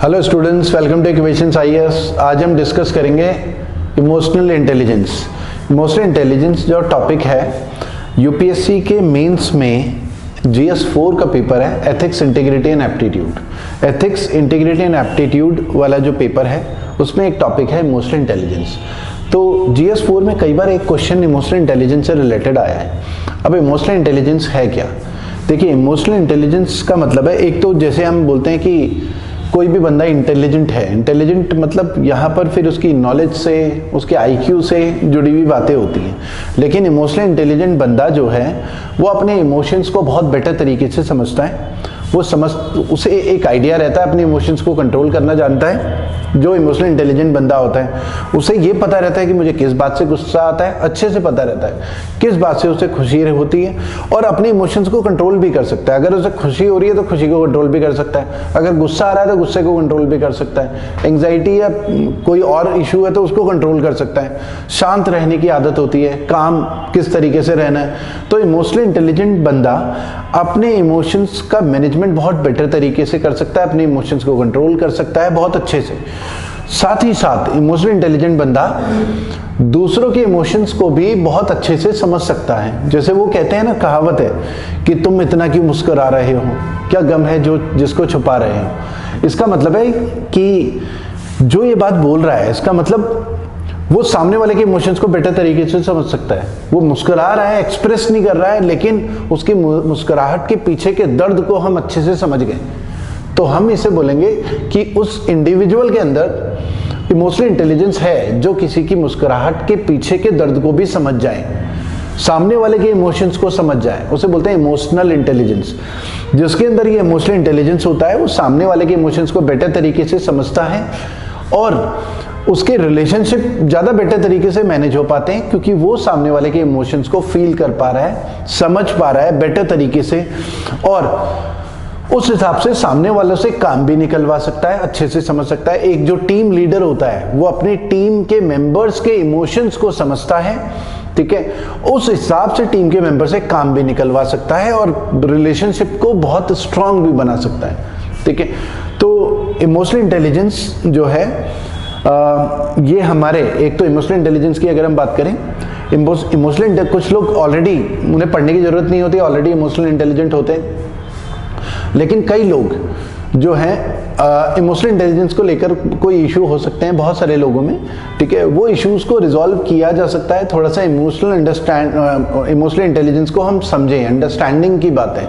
Hello students, welcome two equations IAS. आज हम discuss करेंगे इमोशनल इंटेलिजेंस। इमोशनल इंटेलिजेंस जो टॉपिक है यूपीएससी के मेंस में जीएस 4 का पेपर है, ethics, integrity and aptitude. Ethics, integrity and aptitude वाला जो पेपर है उसमें एक टॉपिक है इमोशनल इंटेलिजेंस। तो जीएस 4 में कई बार एक क्वेश्चन इमोशनल इंटेलिजेंस से रिलेटेड आया है। अब इमोशनल इंटेलिजेंस है क्या? देखिए, इमोशनल इंटेलिजेंस का मतलब है, एक तो जैसे हम बोलते हैं कि कोई भी बंदा इंटेलिजेंट है। इंटेलिजेंट मतलब यहाँ पर फिर उसकी नॉलेज से, उसके आईक्यू से जुड़ी हुई बातें होती हैं। लेकिन इमोशनल इंटेलिजेंट बंदा जो है वो अपने इमोशंस को बहुत बेटर तरीके से समझता है। उसे एक आइडिया रहता है, अपने इमोशंस को कंट्रोल करना जानता है। जो इमोशनल इंटेलिजेंट बंदा होता है उसे ये पता रहता है कि मुझे किस बात से गुस्सा आता है, अच्छे से पता रहता है किस बात से उसे खुशी होती है, और अपने इमोशंस को कंट्रोल भी कर सकता है। अगर उसे खुशी हो रही है तो खुशी को कंट्रोल भी कर सकता है, अगर गुस्सा आ रहा है तो गुस्से को कंट्रोल भी कर सकता है, एंग्जाइटी या कोई और इशू है तो उसको कंट्रोल कर सकता है। शांत रहने की आदत होती है, काम किस तरीके से रहना है। तो इमोशनल इंटेलिजेंट बंदा अपने इमोशंस का मैनेजमेंट बहुत बेटर तरीके से कर सकता है, अपने इमोशंस को कंट्रोल कर सकता है बहुत अच्छे से। साथ ही साथ इमोशनल इंटेलिजेंट बंदा दूसरों के इमोशंस को भी बहुत अच्छे से समझ सकता है। जैसे वो कहते हैं ना, कहावत है कि तुम इतना क्यों मुस्कुरा रहे हो, क्या गम है जो जिसको छुपा रहे हो। इसका मतलब है कि जो ये बात बोल रहा है, इसका मतलब वो सामने वाले के इमोशंस को बेटर तरीके से समझ सकता है। वो मुस्कुरा रहा है, एक्सप्रेस नहीं कर रहा है, लेकिन उसकी मुस्कुराहट के पीछे के दर्द को हम अच्छे से समझ गए। तो हम इसे बोलेंगे कि उस इंडिविजुअल के अंदर इमोशनल इंटेलिजेंस है जो किसी की मुस्कुराहट के पीछे के दर्द को भी समझ जाए, सामने वाले के इमोशंस को समझ जाए। उसे बोलते हैं इमोशनल इंटेलिजेंस। जिसके अंदर ये इमोशनल इंटेलिजेंस होता है वो सामने वाले के इमोशंस को बेटर तरीके से समझता है और उसके रिलेशनशिप ज़्यादा बेटर तरीके से मैनेज हो पाते हैं, क्योंकि वो सामने वाले के इमोशंस को फील कर पा रहा है, समझ पा रहा है बेटर तरीके से, और उस हिसाब से सामने वालों से काम भी निकलवा सकता है, अच्छे से समझ सकता है। एक जो टीम लीडर होता है वो अपनी टीम के मेंबर्स के इमोशंस को समझता है, ठीक है, उस हिसाब से टीम के मेंबर से काम भी निकलवा सकता है और रिलेशनशिप को बहुत स्ट्रांग भी बना सकता है, ठीक है। तो इमोशनल इंटेलिजेंस जो है ये हमारे, एक तो इमोशनल इंटेलिजेंस की अगर हम बात करें, इमोशनल, कुछ लोग ऑलरेडी, उन्हें पढ़ने की जरूरत नहीं होती, ऑलरेडी इमोशनल इंटेलिजेंट होते हैं। लेकिन कई लोग जो हैं इमोशनल इंटेलिजेंस को लेकर कोई इशू हो सकते हैं बहुत सारे लोगों में, ठीक है। वो इश्यूज को रिजॉल्व किया जा सकता है थोड़ा सा इमोशनल इंटेलिजेंस को हम समझें, अंडरस्टैंडिंग की बातें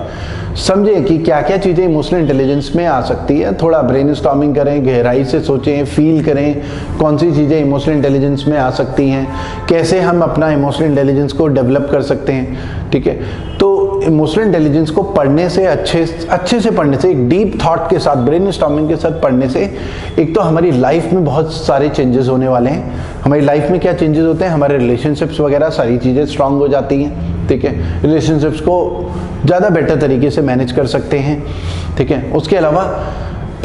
समझें कि क्या क्या चीज़ें इमोशनल इंटेलिजेंस में आ सकती है। थोड़ा ब्रेनस्टॉर्मिंग करें, गहराई से सोचें, फील करें कौन सी चीज़ें इमोशनल इंटेलिजेंस में आ सकती हैं, कैसे हम अपना इमोशनल इंटेलिजेंस को डेवलप कर सकते हैं, ठीक है। तो इमोशनल इंटेलिजेंस को पढ़ने से, अच्छे से पढ़ने से, एक डीप थॉट के साथ, ब्रेनस्टॉर्मिंग के साथ पढ़ने से, एक तो हमारी लाइफ में बहुत सारे चेंजेस होने वाले हैं। हमारी लाइफ में क्या चेंजेस होते हैं, हमारे रिलेशनशिप्स वगैरह सारी चीज़ें स्ट्रांग हो जाती हैं, ठीक है। रिलेशनशिप्स को ज़्यादा बेटर तरीके से मैनेज कर सकते हैं, ठीक है। उसके अलावा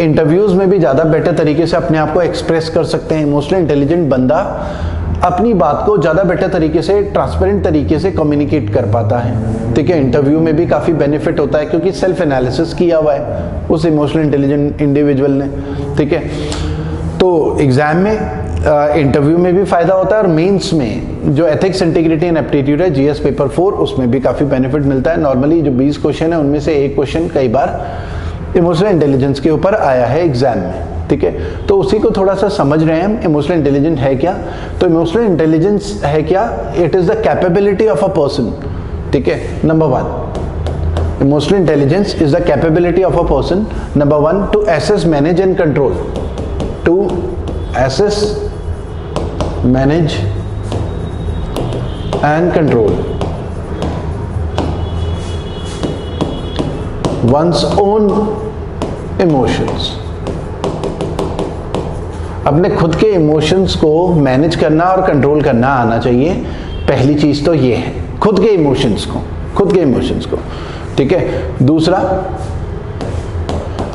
इंटरव्यूज़ में भी ज़्यादा बेटर तरीके से अपने आप को एक्सप्रेस कर सकते हैं। इमोशनल इंटेलिजेंट बंदा अपनी बात को ज़्यादा बेटर तरीके से, ट्रांसपेरेंट तरीके से कम्युनिकेट कर पाता है, ठीक है। इंटरव्यू में भी काफ़ी बेनिफिट होता है क्योंकि सेल्फ एनालिसिस किया हुआ है उस इमोशनल इंटेलिजेंट इंडिविजुअल ने, ठीक है। तो एग्ज़ाम में, इंटरव्यू में भी फ़ायदा होता है, और मेंस में जो एथिक्स, इंटीग्रिटी एंड एप्टीट्यूड है जीएस पेपर 4, उसमें भी काफ़ी बेनिफिट मिलता है। नॉर्मली जो 20 क्वेश्चन है उनमें से एक क्वेश्चन कई बार इमोशनल इंटेलिजेंस के ऊपर आया है एग्जाम में, ठीक है। तो उसी को थोड़ा सा समझ रहे हैं हम, इमोशनल इंटेलिजेंस है क्या। तो इमोशनल इंटेलिजेंस है क्या? It is the capability of a person, ठीक है। Number 1, emotional intelligence is the capability of a person, number 1, to assess, manage and control, to assess, manage and control one's own emotions। अपने खुद के emotions को manage करना और control करना आना चाहिए। पहली चीज तो ये है, खुद के इमोशंस को, ठीक है। दूसरा,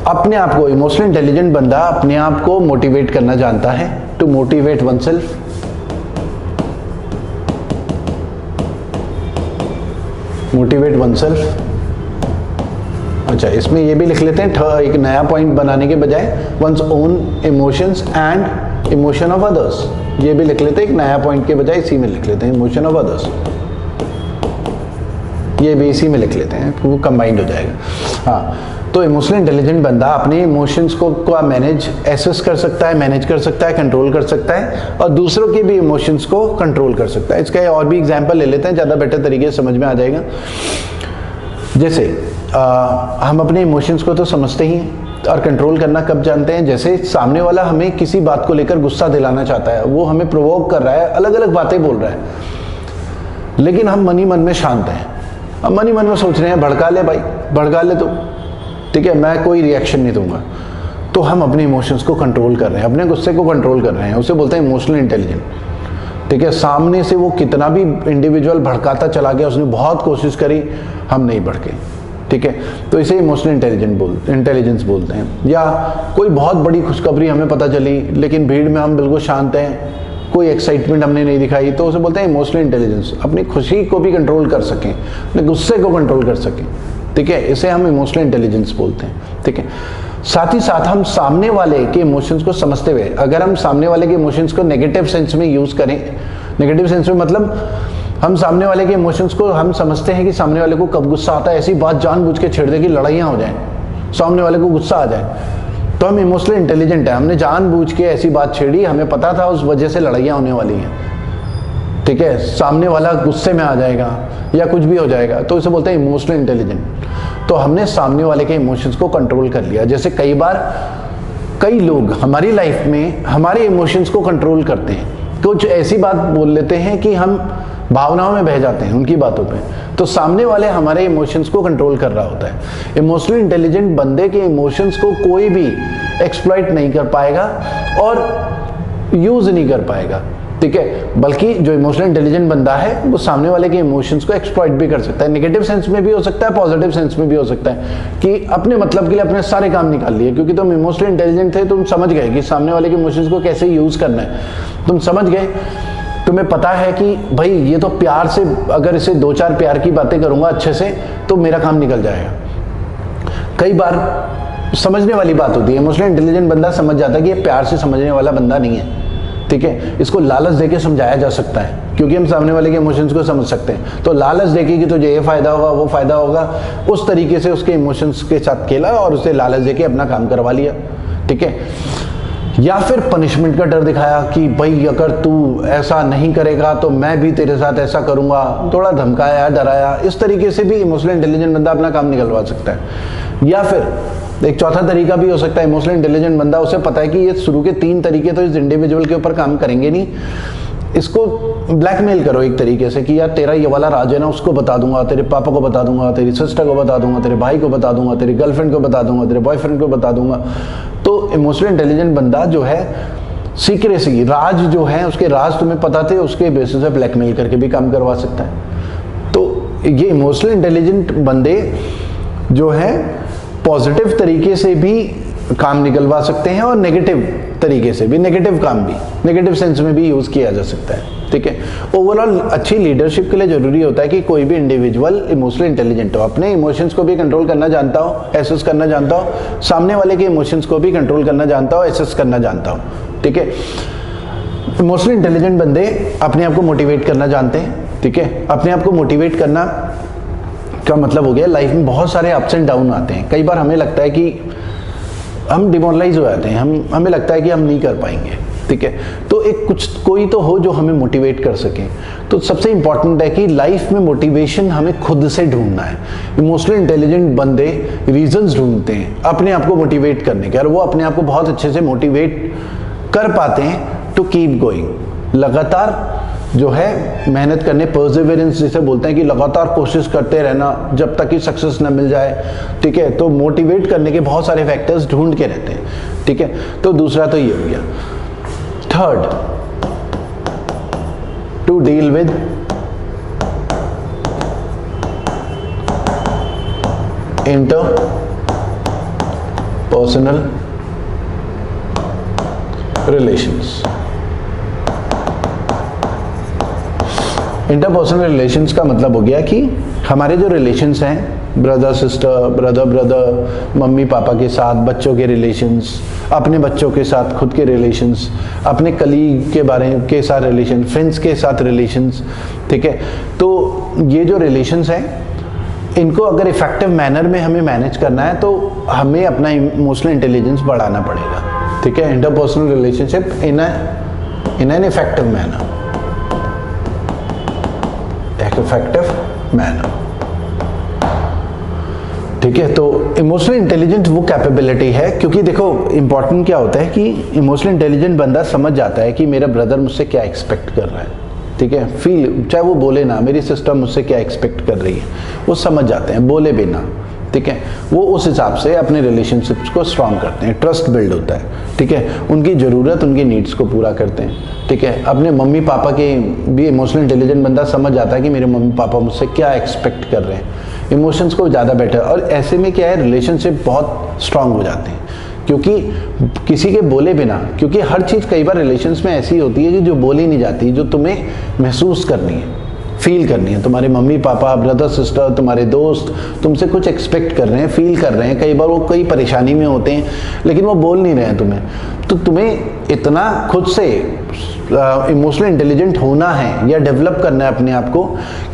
अपने आप को, इमोशनल इंटेलिजेंट बंदा अपने आप को मोटिवेट करना जानता है, टू मोटिवेट वनसेल्फ, अच्छा, इसमें ये भी लिख लेते हैं, एक नया पॉइंट बनाने के बजाय one's own emotions and emotion of others, ये भी लिख लेते हैं एक नया पॉइंट के बजाय इसी में लिख लेते हैं इमोशन ऑफ अदर्स, ये भी इसी में लिख लेते हैं, वो कंबाइंड हो जाएगा। हाँ, तो इमोशनल इंटेलिजेंट बंदा अपने इमोशंस को मैनेज एसेस कर सकता है, मैनेज कर सकता है, कंट्रोल कर सकता है और दूसरों के भी इमोशंस को कंट्रोल कर सकता है। इसका और भी एग्जांपल ले लेते हैं, ज़्यादा बेटर तरीके से समझ में आ जाएगा। जैसे हम अपने इमोशंस को तो समझते ही हैं और कंट्रोल करना कब जानते हैं, जैसे सामने वाला हमें किसी बात को लेकर गुस्सा दिलाना चाहता है, वो हमें प्रोवोक कर रहा है, अलग अलग बातें बोल रहा है, लेकिन हम मन ही मन में शांत हैं। अब मन ही मन में सोच रहे हैं भड़का ले भाई, भड़का ले तो ठीक है, मैं कोई रिएक्शन नहीं दूंगा। तो हम अपने इमोशंस को कंट्रोल कर रहे हैं, अपने गुस्से को कंट्रोल कर रहे हैं, उसे बोलते हैं इमोशनल इंटेलिजेंट। ठीक है, सामने से वो कितना भी इंडिविजुअल भड़काता चला गया, उसने बहुत कोशिश करी, हम नहीं भड़के। ठीक है, तो इसे इमोशनल इंटेलिजेंस बोलते हैं। या कोई बहुत बड़ी खुशखबरी हमें पता चली, लेकिन भीड़ में हम बिल्कुल शांत हैं, कोई एक्साइटमेंट हमने नहीं दिखाई, तो उसे बोलते हैं इमोशनल इंटेलिजेंस। अपनी खुशी को भी कंट्रोल कर सकें, अपने गुस्से को कंट्रोल कर सकें। ठीक है, इसे हम इमोशनल इंटेलिजेंस बोलते हैं। ठीक है, साथ ही साथ हम सामने वाले के इमोशंस को समझते हुए, अगर हम सामने वाले के इमोशंस को नेगेटिव सेंस में यूज करें, नेगेटिव सेंस में मतलब हम सामने वाले के इमोशंस को हम समझते हैं कि सामने वाले को कब गुस्सा आता है, ऐसी बात जानबूझ के छेड़ दे कि लड़ाइयाँ हो जाएं, सामने वाले को गुस्सा आ जाए, तो हम इमोशनल इंटेलिजेंट है। हमने जानबूझ के ऐसी बात छेड़ी, हमें पता था उस वजह से लड़ाइयाँ होने वाली हैं। ठीक है, सामने वाला गुस्से में आ जाएगा या कुछ भी हो जाएगा, तो इसे बोलते हैं इमोशनल इंटेलिजेंट। तो हमने सामने वाले के इमोशंस को कंट्रोल कर लिया। जैसे कई बार कई लोग हमारी लाइफ में हमारे इमोशंस को कंट्रोल करते हैं, कुछ ऐसी बात बोल लेते हैं कि हम भावनाओं में बह जाते हैं उनकी बातों पे, तो सामने वाले हमारे इमोशंस को कंट्रोल कर रहा होता है। इमोशनल इंटेलिजेंट बंदे के इमोशंस को कोई भी एक्सप्लॉइट नहीं कर पाएगा और यूज नहीं कर पाएगा। ठीक है, बल्कि जो इमोशनल इंटेलिजेंट बंदा है वो सामने वाले के इमोशंस को एक्सप्लॉइट भी कर सकता है। नेगेटिव सेंस में भी हो सकता है, पॉजिटिव सेंस में भी हो सकता है कि अपने मतलब के लिए अपने सारे काम निकाल लिए, क्योंकि तुम इमोशनल इंटेलिजेंट थे, तुम समझ गए कि सामने वाले के इमोशंस को कैसे यूज करना है, तुम समझ गए, तुम्हें पता है कि भाई ये तो प्यार से, अगर इसे 2-4 प्यार की बातें करूंगा अच्छे से तो मेरा काम निकल जाएगा। कई बार समझने वाली बात होती है, इमोशनल इंटेलिजेंट बंदा समझ जाता है कि ये प्यार से समझने वाला बंदा नहीं है। ठीक है, इसको लालच देके समझाया जा सकता है, क्योंकि हम सामने वाले के इमोशंस को समझ सकते हैं। तो लालच देके कि तुझे ये फायदा होगा, वो फायदा होगा, उस तरीके से उसके इमोशंस के साथ खेला और उसे लालच देके अपना काम करवा लिया। ठीक है, या फिर पनिशमेंट का डर दिखाया कि भाई अगर तू ऐसा नहीं करेगा तो मैं भी तेरे साथ ऐसा करूंगा, थोड़ा धमकाया, डराया, इस तरीके से भी इमोशनल इंटेलिजेंट बंदा अपना काम निकलवा सकता है। या फिर एक चौथा तरीका भी हो सकता है, इमोशनल इंटेलिजेंट बंदा, उसे पता है कि ये शुरू के 3 तरीके तो इस इंडिविजुअल के ऊपर काम करेंगे नहीं, इसको ब्लैकमेल करो एक तरीके से कि यार तेरा ये वाला राज है ना, उसको बता दूंगा, तेरे पापा को बता दूंगा, तेरी सिस्टर को बता दूंगा, तेरे भाई को बता दूंगा, तेरी गर्लफ्रेंड को बता दूंगा, तेरे बॉयफ्रेंड को बता दूंगा। तो इमोशनल इंटेलिजेंट बंदा जो है सीक्रेसी, राज जो है, उसके राज तुम्हें पता थे, उसके बेसिस पे ब्लैकमेल करके भी काम करवा सकता है। तो ये इमोशनल इंटेलिजेंट बंदे जो है पॉजिटिव तरीके से भी काम निकलवा सकते हैं और नेगेटिव तरीके से भी, नेगेटिव काम भी, नेगेटिव सेंस में भी यूज किया जा सकता है। ठीक है, ओवरऑल अच्छी लीडरशिप के लिए जरूरी होता है कि कोई भी इंडिविजुअल इमोशनल इंटेलिजेंट हो, अपने इमोशंस को भी कंट्रोल करना जानता हो, एसेस करना जानता हो, सामने वाले के इमोशंस को भी कंट्रोल करना जानता हो, एसेस करना जानता हो। ठीक है, इमोशनल इंटेलिजेंट बंदे अपने आप को मोटिवेट करना जानते हैं। ठीक है, अपने आप को मोटिवेट करना का मतलब हो गया, लाइफ में बहुत सारे अप्स एंड डाउन आते हैं। कई बार हमें लगता है कि हम डिमोरलाइज हो जाते हैं, हमें लगता है कि हम नहीं कर पाएंगे। ठीक है, तो एक कोई तो हो जो हमें मोटिवेट कर सके। तो सबसे इंपॉर्टेंट है कि लाइफ में मोटिवेशन हमें खुद से ढूंढना है। इमोशनल इंटेलिजेंट बंदे रीजंस ढूंढते हैं अपने आप को मोटिवेट करने के, और वो अपने आप को बहुत अच्छे से मोटिवेट कर पाते हैं टू कीप गोइंग। लगातार जो है मेहनत करने, परसिवरेंस जिसे बोलते हैं कि लगातार कोशिश करते रहना जब तक कि सक्सेस न मिल जाए। ठीक है, तो मोटिवेट करने के बहुत सारे फैक्टर्स ढूंढ के रहते हैं। ठीक है, तो दूसरा तो ये हो गया। Third, to deal with interpersonal relations. Interpersonal relations का मतलब हो गया कि हमारे जो रिलेशंस हैं brother sister, brother brother, mummy papa के साथ बच्चों के रिलेशंस, अपने बच्चों के साथ खुद के रिलेशंस, अपने कलीग के बारे के साथ रिलेशन, फ्रेंड्स के साथ रिलेशंस, ठीक है। तो ये जो रिलेशंस हैं इनको अगर इफेक्टिव मैनर में हमें मैनेज करना है तो हमें अपना इमोशनल इंटेलिजेंस बढ़ाना पड़ेगा, ठीक है। Interpersonal relationship in an effective manner, एक इफेक्टिव मैनर, ठीक है। तो इमोशनल इंटेलिजेंट वो कैपेबिलिटी है, क्योंकि देखो इंपॉर्टेंट क्या होता है कि इमोशनल इंटेलिजेंट बंदा समझ जाता है कि मेरा ब्रदर मुझसे क्या एक्सपेक्ट कर रहा है, ठीक है। फील, चाहे वो बोले ना, मेरी सिस्टर मुझसे क्या एक्सपेक्ट कर रही है, वो समझ जाते हैं बोले बिना, ठीक है। वो उस हिसाब से अपने रिलेशनशिप्स को स्ट्रॉन्ग करते हैं, ट्रस्ट बिल्ड होता है, ठीक है। उनकी ज़रूरत, उनकी नीड्स को पूरा करते हैं, ठीक है। अपने मम्मी पापा के भी इमोशनल इंटेलिजेंट बंदा समझ जाता है कि मेरे मम्मी पापा मुझसे क्या एक्सपेक्ट कर रहे हैं, इमोशंस को ज़्यादा बेटर, और ऐसे में क्या है रिलेशनशिप बहुत स्ट्रांग हो जाते हैं, क्योंकि किसी के बोले बिना, क्योंकि हर चीज़ कई बार रिलेशंस में ऐसी होती है कि जो बोली नहीं जाती, जो तुम्हें महसूस करनी है, फील करनी है। तुम्हारे मम्मी पापा, ब्रदर सिस्टर, तुम्हारे दोस्त तुमसे कुछ एक्सपेक्ट कर रहे हैं, फील कर रहे हैं, कई बार वो कई परेशानी में होते हैं लेकिन वो बोल नहीं रहे हैं तुम्हें, तो तुम्हें इतना खुद से इमोशनल इंटेलिजेंट होना है या डेवलप करना है अपने आप को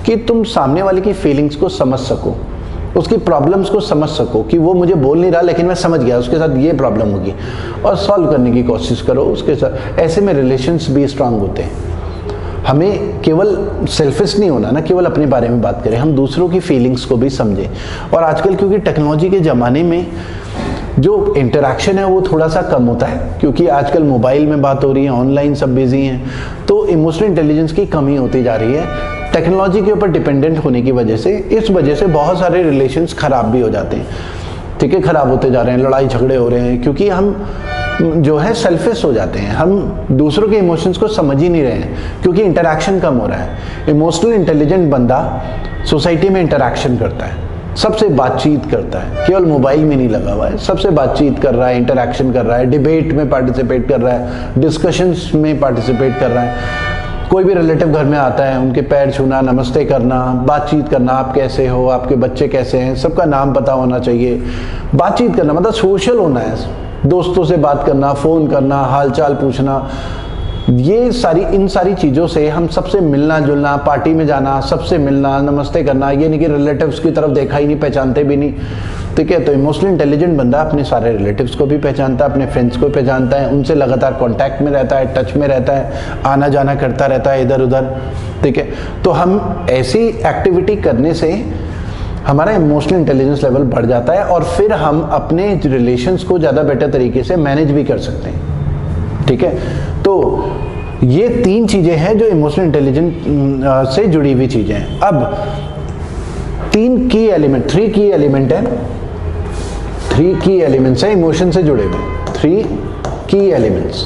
कि तुम सामने वाले की फीलिंग्स को समझ सको, उसकी प्रॉब्लम्स को समझ सको कि वो मुझे बोल नहीं रहा लेकिन मैं समझ गया उसके साथ ये प्रॉब्लम होगी, और सॉल्व करने की कोशिश करो उसके साथ। ऐसे में रिलेशंस भी स्ट्रांग होते हैं। हमें केवल सेल्फिश नहीं होना ना, केवल अपने बारे में बात करें, हम दूसरों की फीलिंग्स को भी समझें। और आजकल क्योंकि टेक्नोलॉजी के ज़माने में जो इंटरेक्शन है वो थोड़ा सा कम होता है, क्योंकि आजकल मोबाइल में बात हो रही है, ऑनलाइन सब बिजी हैं, तो इमोशनल इंटेलिजेंस की कमी होती जा रही है टेक्नोलॉजी के ऊपर डिपेंडेंट होने की वजह से। इस वजह से बहुत सारे रिलेशंस खराब भी हो जाते हैं, ठीक है, खराब होते जा रहे हैं, लड़ाई झगड़े हो रहे हैं, क्योंकि हम जो है सेल्फिश हो जाते हैं, हम दूसरों के इमोशंस को समझ ही नहीं रहे हैं, क्योंकि इंटरेक्शन कम हो रहा है। इमोशनल इंटेलिजेंट बंदा सोसाइटी में इंटरेक्शन करता है, सबसे बातचीत करता है, केवल मोबाइल में नहीं लगा हुआ है, सबसे बातचीत कर रहा है, इंटरेक्शन कर रहा है, डिबेट में पार्टिसिपेट कर रहा है, डिस्कशंस में पार्टिसिपेट कर रहा है। कोई भी रिलेटिव घर में आता है, उनके पैर छूना, नमस्ते करना, बातचीत करना, आप कैसे हो, आपके बच्चे कैसे हैं, सबका नाम पता होना चाहिए। बातचीत करना मतलब सोशल होना है, दोस्तों से बात करना, फ़ोन करना, हालचाल पूछना, ये सारी इन सारी चीज़ों से हम सबसे मिलना जुलना, पार्टी में जाना, सबसे मिलना, नमस्ते करना, ये नहीं कि रिलेटिव्स की तरफ देखा ही नहीं, पहचानते भी नहीं, ठीक है। तो इमोशनल इंटेलिजेंट बंदा अपने सारे रिलेटिव्स को भी पहचानता है, अपने फ्रेंड्स को पहचानता है, उनसे लगातार कांटेक्ट में रहता है, टच में रहता है, आना जाना करता रहता है इधर उधर, ठीक है। तो हम ऐसी एक्टिविटी करने से हमारा इमोशनल इंटेलिजेंस लेवल बढ़ जाता है, और फिर हम अपने रिलेशंस को ज़्यादा बेटर तरीके से मैनेज भी कर सकते हैं, ठीक है। तो ये तीन चीज़ें हैं जो इमोशनल इंटेलिजेंस से जुड़ी हुई चीज़ें हैं। अब तीन की एलिमेंट, 3 की एलिमेंट है, 3 की एलिमेंट्स है इमोशन से जुड़े हुए, 3 की एलिमेंट्स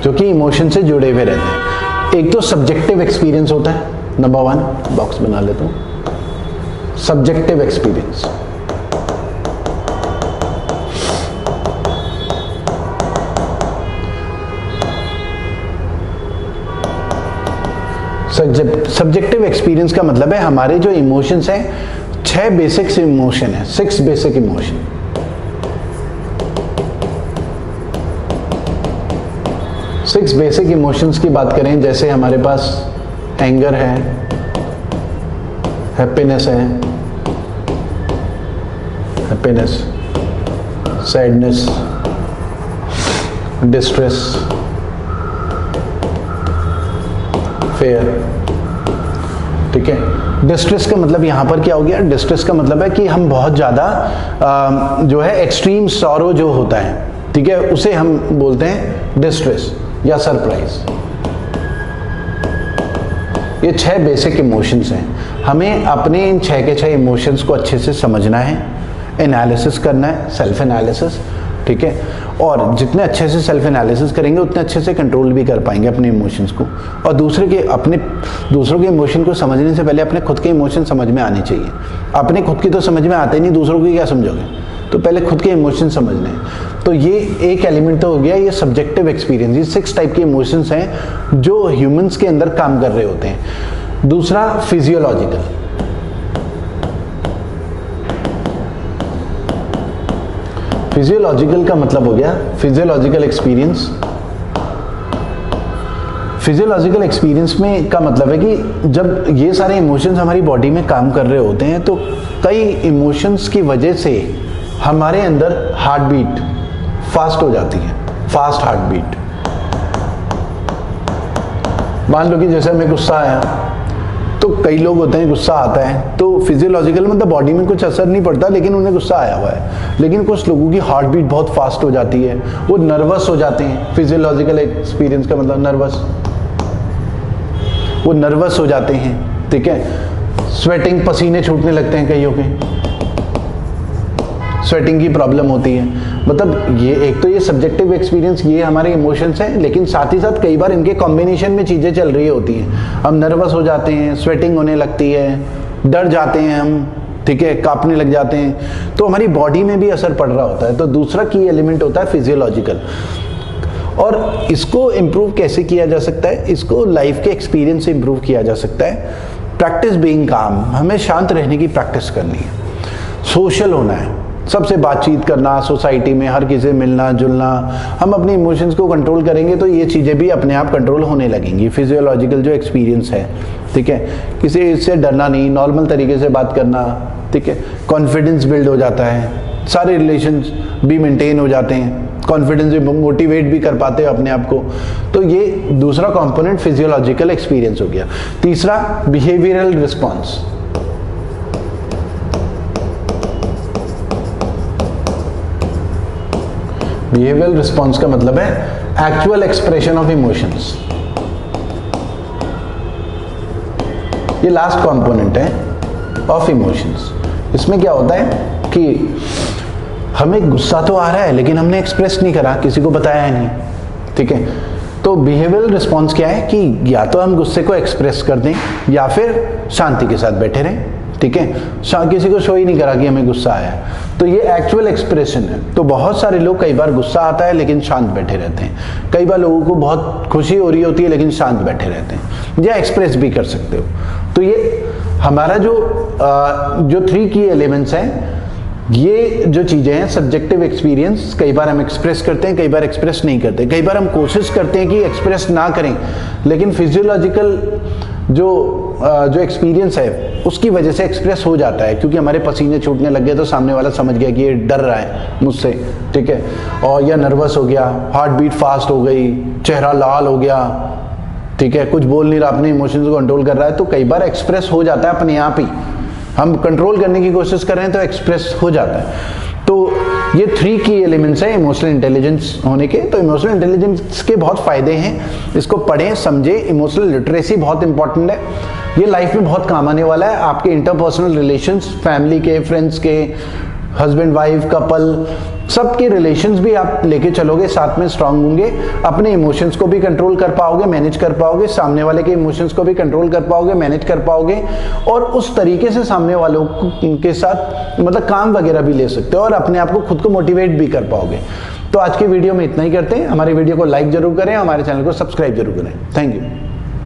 जो कि इमोशन से जुड़े हुए रहते हैं। एक तो सब्जेक्टिव एक्सपीरियंस होता है, नंबर 1 बॉक्स बना लेता हूं, सब्जेक्टिव एक्सपीरियंस। सब्जेक्टिव एक्सपीरियंस का मतलब है हमारे जो इमोशंस हैं, 6 बेसिक इमोशन है, 6 basic emotion. Six basic emotions की बात करें, जैसे हमारे पास एंगर है, हैप्पीनेस है, हैप्पीनेस, सैडनेस, डिस्ट्रेस, फेयर, ठीक है। डिस्ट्रेस का मतलब यहां पर क्या हो गया, डिस्ट्रेस का मतलब है कि हम बहुत ज़्यादा जो है एक्सट्रीम सॉरो जो होता है, ठीक है, उसे हम बोलते हैं डिस्ट्रेस या सरप्राइज। ये 6 बेसिक इमोशंस हैं। हमें अपने इन 6 के 6 इमोशंस को अच्छे से समझना है, एनालिसिस करना है, सेल्फ एनालिसिस, ठीक है। और जितने अच्छे से सेल्फ एनालिसिस करेंगे उतने अच्छे से कंट्रोल भी कर पाएंगे अपने इमोशंस को। और दूसरों के इमोशन को समझने से पहले अपने खुद के इमोशन समझ में आने चाहिए। अपने खुद की तो समझ में आते ही नहीं, दूसरों की क्या समझोगे, तो पहले खुद के इमोशन समझने हैं। तो ये एक एलिमेंट तो हो गया, ये सब्जेक्टिव एक्सपीरियंस। ये 6 टाइप के इमोशंस हैं जो ह्यूमंस के अंदर काम कर रहे होते हैं। दूसरा फिजियोलॉजिकल। फिजियोलॉजिकल का मतलब हो गया फिजियोलॉजिकल एक्सपीरियंस। फिजियोलॉजिकल एक्सपीरियंस में का मतलब है कि जब ये सारे इमोशंस हमारी बॉडी में काम कर रहे होते हैं तो कई इमोशंस की वजह से हमारे अंदर हार्ट बीट फास्ट हो जाती है, फास्ट हार्ट बीट। मान लो कि जैसे हमें गुस्सा आया, तो कई लोग होते हैं गुस्सा आता है तो फिजियोलॉजिकल मतलब बॉडी में कुछ असर नहीं पड़ता, लेकिन उन्हें गुस्सा आया हुआ है। लेकिन कुछ लोगों की हार्ट बीट बहुत फास्ट हो जाती है, वो नर्वस हो जाते हैं। फिजियोलॉजिकल एक्सपीरियंस का मतलब नर्वस, वो नर्वस हो जाते हैं, ठीक है। स्वेटिंग, पसीने छूटने लगते हैं कईयों के, स्वेटिंग की प्रॉब्लम होती है। मतलब ये एक तो ये सब्जेक्टिव एक्सपीरियंस, ये हमारे इमोशंस हैं, लेकिन साथ ही साथ कई बार इनके कॉम्बिनेशन में चीज़ें चल रही होती हैं। हम नर्वस हो जाते हैं, स्वेटिंग होने लगती है, डर जाते हैं हम, ठीक है, कांपने लग जाते हैं, तो हमारी बॉडी में भी असर पड़ रहा होता है। तो दूसरा की एलिमेंट होता है फिजियोलॉजिकल। और इसको इम्प्रूव कैसे किया जा सकता है? इसको लाइफ के एक्सपीरियंस से इम्प्रूव किया जा सकता है। प्रैक्टिस बीइंग काम, हमें शांत रहने की प्रैक्टिस करनी है। सोशल होना है, सबसे बातचीत करना, सोसाइटी में हर किसी से मिलना जुलना। हम अपने इमोशंस को कंट्रोल करेंगे तो ये चीज़ें भी अपने आप कंट्रोल होने लगेंगी। फिजियोलॉजिकल जो एक्सपीरियंस है, ठीक है, किसी से डरना नहीं, नॉर्मल तरीके से बात करना, ठीक है, कॉन्फिडेंस बिल्ड हो जाता है, सारे रिलेशंस भी मेंटेन हो जाते हैं, कॉन्फिडेंस भी, मोटिवेट भी कर पाते हो अपने आप को। तो ये दूसरा कंपोनेंट फिजियोलॉजिकल एक्सपीरियंस हो गया। तीसरा बिहेवियरल रिस्पॉन्स। बिहेवियरल रिस्पॉन्स का मतलब है एक्चुअल एक्सप्रेशन ऑफ इमोशंस। ये लास्ट कंपोनेंट है ऑफ इमोशंस। इसमें क्या होता है कि हमें गुस्सा तो आ रहा है लेकिन हमने एक्सप्रेस नहीं करा, किसी को बताया नहीं, ठीक है। तो बिहेवियरल रिस्पॉन्स क्या है कि या तो हम गुस्से को एक्सप्रेस कर दें या फिर शांति के साथ बैठे रहें, ठीक है। किसी को शो ही नहीं करा कि हमें गुस्सा आया, तो ये एक्चुअल एक्सप्रेशन है। तो बहुत सारे लोग, कई बार गुस्सा आता है लेकिन शांत बैठे रहते हैं, कई बार लोगों को बहुत खुशी हो रही होती है लेकिन शांत बैठे रहते हैं, या एक्सप्रेस भी कर सकते हो। तो ये हमारा जो 3 की एलिमेंट्स हैं, ये जो चीज़ें हैं, सब्जेक्टिव एक्सपीरियंस, कई बार हम एक्सप्रेस करते हैं, कई बार एक्सप्रेस नहीं करते, कई बार हम कोशिश करते हैं कि एक्सप्रेस ना करें, लेकिन फिजियोलॉजिकल जो एक्सपीरियंस है उसकी वजह से एक्सप्रेस हो जाता है, क्योंकि हमारे पसीने छूटने लग गए तो सामने वाला समझ गया कि ये डर रहा है मुझसे, ठीक है, और या नर्वस हो गया, हार्ट बीट फास्ट हो गई, चेहरा लाल हो गया, ठीक है, कुछ बोल नहीं रहा, अपने इमोशंस को कंट्रोल कर रहा है। तो कई बार एक्सप्रेस हो जाता है अपने आप ही, हम कंट्रोल करने की कोशिश कर रहे हैं तो एक्सप्रेस हो जाता है। तो ये 3 की एलिमेंट्स हैं इमोशनल इंटेलिजेंस होने के। तो इमोशनल इंटेलिजेंस के बहुत फायदे हैं, इसको पढ़ें समझें। इमोशनल लिटरेसी बहुत इंपॉर्टेंट है, ये लाइफ में बहुत काम आने वाला है। आपके इंटरपर्सनल रिलेशंस, फैमिली के, फ्रेंड्स के, हस्बैंड वाइफ, कपल, सबके रिलेशंस भी आप लेके चलोगे, साथ में स्ट्रांग होंगे, अपने इमोशंस को भी कंट्रोल कर पाओगे, मैनेज कर पाओगे, सामने वाले के इमोशंस को भी कंट्रोल कर पाओगे, मैनेज कर पाओगे, और उस तरीके से सामने वालों के साथ मतलब काम वगैरह भी ले सकते हो, और अपने आप को खुद को मोटिवेट भी कर पाओगे। तो आज के वीडियो में इतना ही करते हैं। हमारे वीडियो को लाइक जरूर करें, हमारे चैनल को सब्सक्राइब जरूर करें। Thank you.